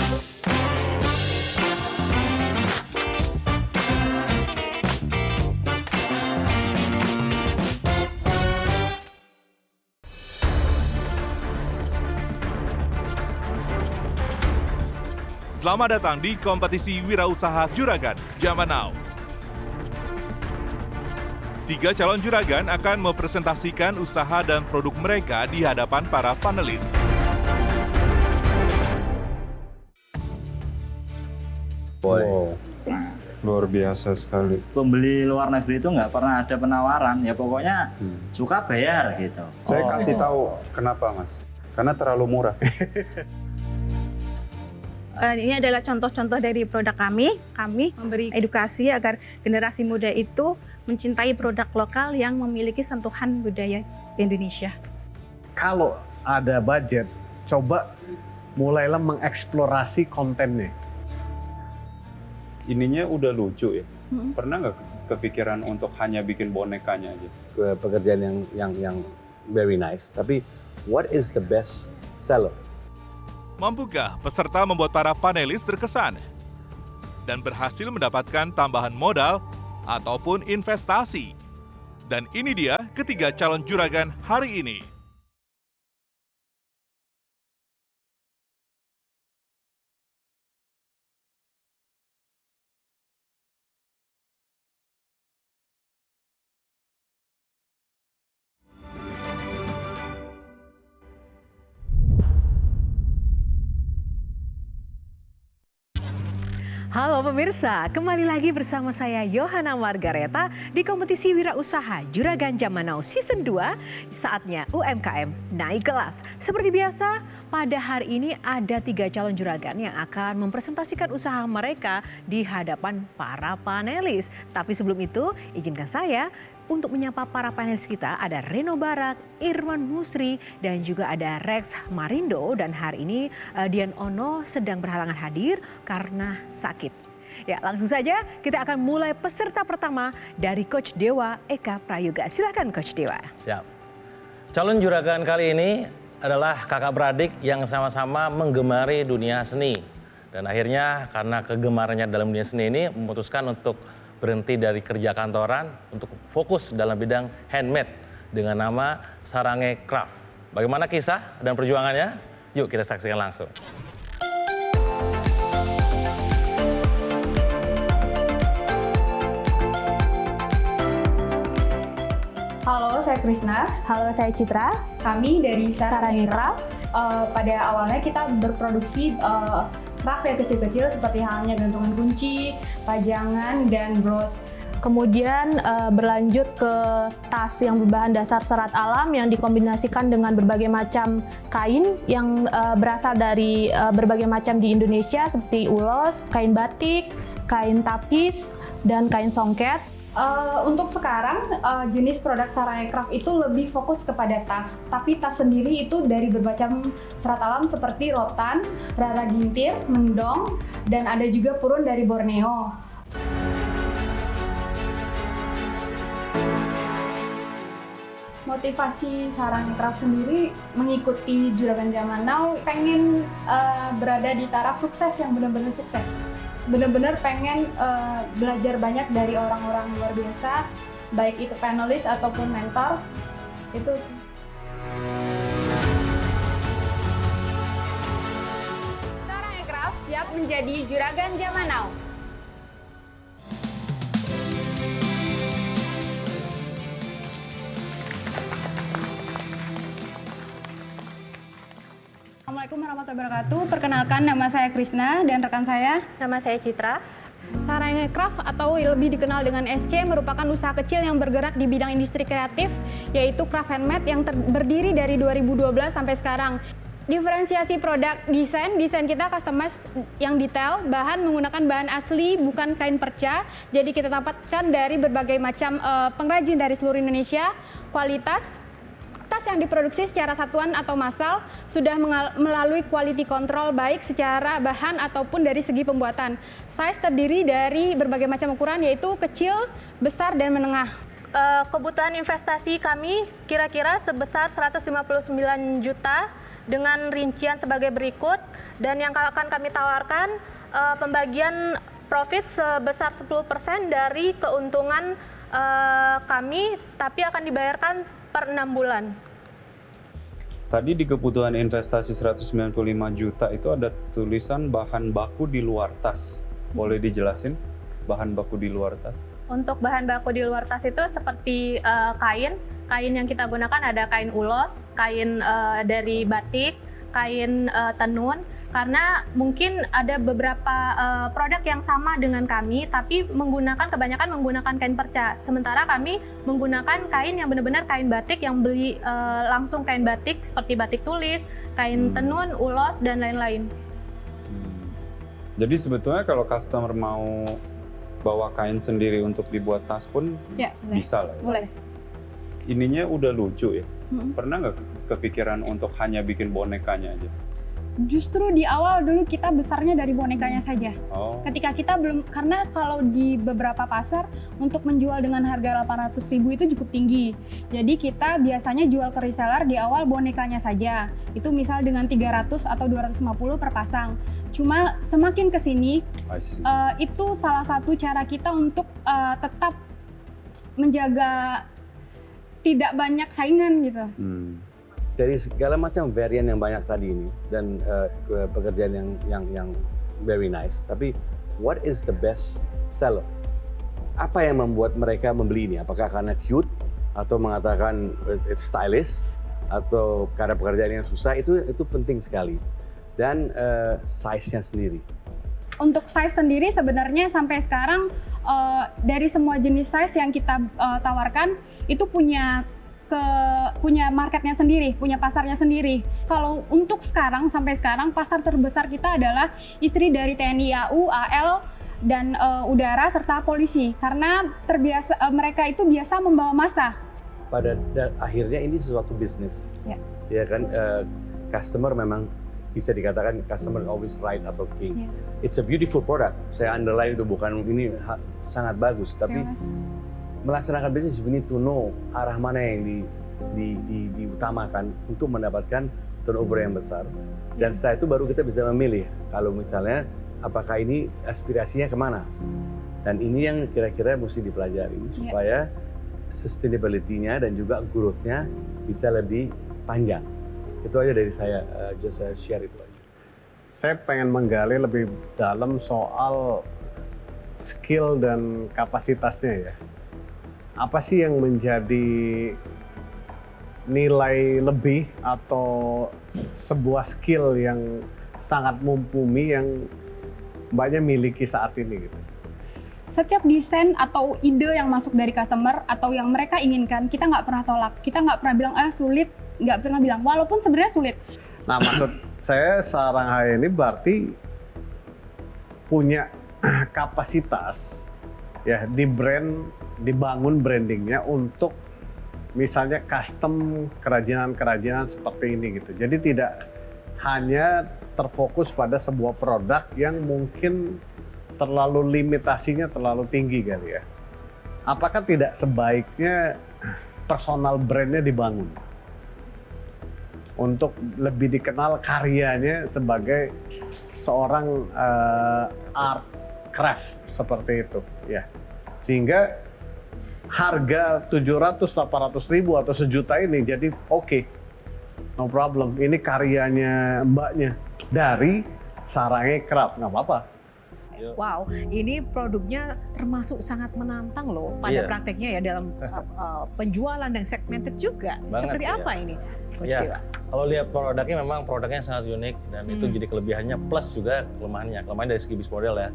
Selamat datang di kompetisi wirausaha Juragan Zaman Now. 3 calon juragan akan mempresentasikan usaha dan produk mereka di hadapan para panelis. Wow, luar biasa sekali. Pembeli luar negeri itu nggak pernah ada penawaran, ya pokoknya suka bayar gitu. Saya kasih tahu kenapa, Mas. Karena terlalu murah. Ini adalah contoh-contoh dari produk kami. Kami memberi edukasi agar generasi muda itu mencintai produk lokal yang memiliki sentuhan budaya Indonesia. Kalau ada budget, coba mulailah mengeksplorasi kontennya. Ininya udah lucu ya. Pernah nggak kepikiran untuk hanya bikin bonekanya aja? Pekerjaan yang very nice. Tapi what is the best seller? Mampukah peserta membuat para panelis terkesan dan berhasil mendapatkan tambahan modal ataupun investasi? Dan ini dia ketiga calon juragan hari ini. Halo pemirsa, kembali lagi bersama saya Yohana Margareta di kompetisi wirausaha Juragan Zaman Now Season 2. Saatnya UMKM naik kelas. Seperti biasa, pada hari ini ada 3 calon juragan yang akan mempresentasikan usaha mereka di hadapan para panelis. Tapi sebelum itu, izinkan saya untuk menyapa para panelis kita. Ada Reno Barak, Irwan Musri, dan juga ada Rex Marindo. Dan hari ini Dian Ono sedang berhalangan hadir karena sakit. Ya, langsung saja kita akan mulai peserta pertama dari Coach Dewa Eka Prayoga. Silakan Coach Dewa. Siap. Calon juragan kali ini adalah kakak beradik yang sama-sama menggemari dunia seni. Dan akhirnya karena kegemarannya dalam dunia seni ini memutuskan untuk berhenti dari kerja kantoran untuk fokus dalam bidang handmade dengan nama Sarange Craft. Bagaimana kisah dan perjuangannya? Yuk kita saksikan langsung. Halo, saya Krisna. Halo, saya Citra. Kami dari Sarange Craft. Pada awalnya kita berproduksi craft yang kecil-kecil seperti halnya gantungan kunci, pajangan, dan bros. Kemudian berlanjut ke tas yang berbahan dasar serat alam yang dikombinasikan dengan berbagai macam kain yang berasal dari berbagai macam di Indonesia seperti ulos, kain batik, kain tapis, dan kain songket. Untuk sekarang, jenis produk Sarange Craft itu lebih fokus kepada tas. Tapi tas sendiri itu dari berbagai serat alam seperti rotan, rara gintir, mendong, dan ada juga purun dari Borneo. Motivasi Sarange Craft sendiri mengikuti Juragan Zaman Now, pengen berada di taraf sukses yang benar-benar sukses. Benar-benar pengen belajar banyak dari orang-orang luar biasa, baik itu panelis ataupun mentor. Itu Sarange Craft siap menjadi Juragan Zaman Now. Assalamualaikum warahmatullahi wabarakatuh. Perkenalkan, nama saya Krisna dan rekan saya. Nama saya Citra. Sarange Craft atau lebih dikenal dengan SC merupakan usaha kecil yang bergerak di bidang industri kreatif, yaitu craft handmade yang berdiri dari 2012 sampai sekarang. Diferensiasi produk desain kita customize yang detail, bahan menggunakan bahan asli bukan kain perca, jadi kita dapatkan dari berbagai macam pengrajin dari seluruh Indonesia. Kualitas tas yang diproduksi secara satuan atau massal sudah melalui quality control baik secara bahan ataupun dari segi pembuatan. Size terdiri dari berbagai macam ukuran yaitu kecil, besar, dan menengah. Kebutuhan investasi kami kira-kira sebesar 159 juta dengan rincian sebagai berikut, dan yang akan kami tawarkan pembagian profit sebesar 10% dari keuntungan kami, tapi akan dibayarkan per 6 bulan. Tadi di kebutuhan investasi 195 juta itu ada tulisan bahan baku di luar tas. Boleh dijelasin bahan baku di luar tas? Untuk bahan baku di luar tas itu seperti kain yang kita gunakan ada kain ulos, kain dari batik, kain tenun. Karena mungkin ada beberapa produk yang sama dengan kami, tapi kebanyakan menggunakan kain perca. Sementara kami menggunakan kain yang benar-benar kain batik yang beli langsung kain batik seperti batik tulis, kain tenun, ulos, dan lain-lain. Jadi sebetulnya kalau customer mau bawa kain sendiri untuk dibuat tas pun bisa lah. Boleh. Ininya udah lucu ya. Pernah nggak kepikiran untuk hanya bikin bonekanya aja? Justru di awal dulu kita besarnya dari bonekanya saja. Ketika kita belum, karena kalau di beberapa pasar untuk menjual dengan harga 800.000 itu cukup tinggi. Jadi kita biasanya jual ke reseller di awal bonekanya saja. Itu misal dengan 300 atau 250 per pasang. Cuma semakin ke sini itu salah satu cara kita untuk tetap menjaga tidak banyak saingan gitu. Dari segala macam varian yang banyak tadi ini dan pekerjaan yang very nice, tapi what is the best seller? Apa yang membuat mereka membeli ini? Apakah karena cute atau mengatakan it's stylish atau karena pekerjaan yang susah? Itu penting sekali. Dan size-nya sendiri. Untuk size sendiri sebenarnya sampai sekarang dari semua jenis size yang kita tawarkan itu punya marketnya sendiri, punya pasarnya sendiri. Kalau untuk sampai sekarang pasar terbesar kita adalah istri dari TNI AU, AL, dan udara serta polisi, karena mereka itu biasa membawa massa. Pada akhirnya ini sesuatu bisnis, ya kan? Customer memang bisa dikatakan customer always right atau king. It's a beautiful product. Saya underline itu bukan ini sangat bagus, tapi melaksanakan bisnis, we need to know arah mana yang diutamakan untuk mendapatkan turnover yang besar. Dan setelah itu baru kita bisa memilih kalau misalnya apakah ini aspirasinya kemana. Dan ini yang kira-kira mesti dipelajari supaya sustainability-nya dan juga growth-nya bisa lebih panjang. Itu aja dari saya, just share itu aja. Saya pengen menggali lebih dalam soal skill dan kapasitasnya ya. Apa sih yang menjadi nilai lebih atau sebuah skill yang sangat mumpuni yang Mbaknya miliki saat ini gitu? Setiap desain atau ide yang masuk dari customer atau yang mereka inginkan, kita nggak pernah tolak. Kita nggak pernah bilang, sulit, nggak pernah bilang, walaupun sebenarnya sulit. Nah, maksud saya Saranghaya ini berarti punya kapasitas ya dibangun brandingnya untuk misalnya custom kerajinan-kerajinan seperti ini gitu. Jadi tidak hanya terfokus pada sebuah produk yang mungkin terlalu limitasinya terlalu tinggi kali ya. Apakah tidak sebaiknya personal brandnya dibangun untuk lebih dikenal karyanya sebagai seorang art craft seperti itu ya, sehingga harga 700-800 ribu atau sejuta ini jadi oke, no problem, ini karyanya Mbaknya dari Saranghaya Craft, nggak apa-apa. Wow, ini produknya termasuk sangat menantang loh pada prakteknya ya dalam penjualan dan segmented juga. Seperti apa ini? Ya, kalau lihat produknya memang produknya sangat unik dan itu jadi kelebihannya plus juga kelemahannya. Kelemahan dari segi bisnis model ya.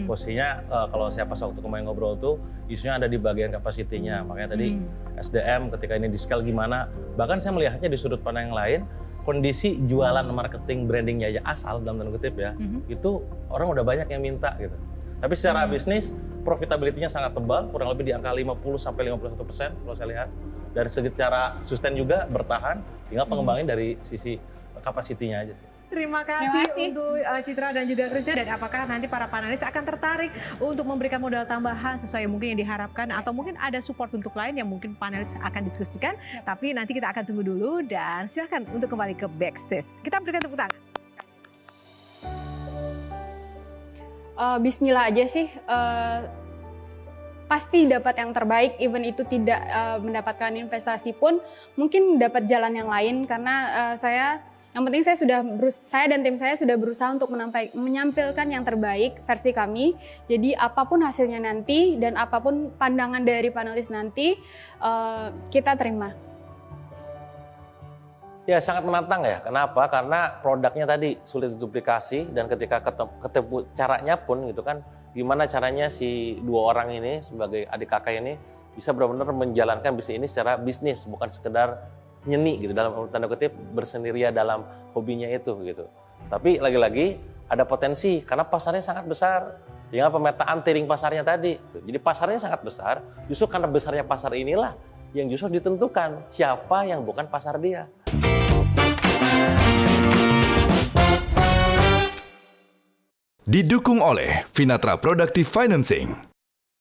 Posisinya kalau saya pas waktu kemarin ngobrol tuh isunya ada di bagian kapasitinya. Makanya tadi SDM ketika ini di scale gimana. Bahkan saya melihatnya di sudut pandang yang lain, kondisi jualan marketing brandingnya aja asal dalam tanda kutip ya, itu orang udah banyak yang minta gitu. Tapi secara bisnis profitability-nya sangat tebal, kurang lebih di angka 50-51% kalau saya lihat. Dari segi cara sustain juga bertahan, tinggal pengembangin dari sisi kapasitinya aja sih. Terima kasih untuk Citra dan juga Krisna, dan apakah nanti para panelis akan tertarik untuk memberikan modal tambahan sesuai mungkin yang diharapkan, atau mungkin ada support untuk lain yang mungkin panelis akan diskusikan. Tapi nanti kita akan tunggu dulu, dan silakan untuk kembali ke backstage. Kita berikan tepuk tangan. Bismillah aja sih, pasti dapat yang terbaik, even itu tidak mendapatkan investasi pun mungkin dapat jalan yang lain, karena yang penting saya dan tim saya sudah berusaha untuk menyampilkan yang terbaik versi kami. Jadi apapun hasilnya nanti dan apapun pandangan dari panelis nanti, kita terima. Ya, sangat menantang ya. Kenapa? Karena produknya tadi sulit diduplikasi, dan ketika ketemu caranya pun gitu kan, gimana caranya si dua orang ini sebagai adik kakak ini bisa benar-benar menjalankan bisnis ini secara bisnis, bukan sekedar nyeni gitu, dalam tanda kutip bersendiria dalam hobinya itu gitu. Tapi lagi-lagi ada potensi karena pasarnya sangat besar. Tinggal pemetaan tiring pasarnya tadi. Jadi pasarnya sangat besar, justru karena besarnya pasar inilah yang justru ditentukan siapa yang bukan pasar dia. Didukung oleh Finatra Productive Financing.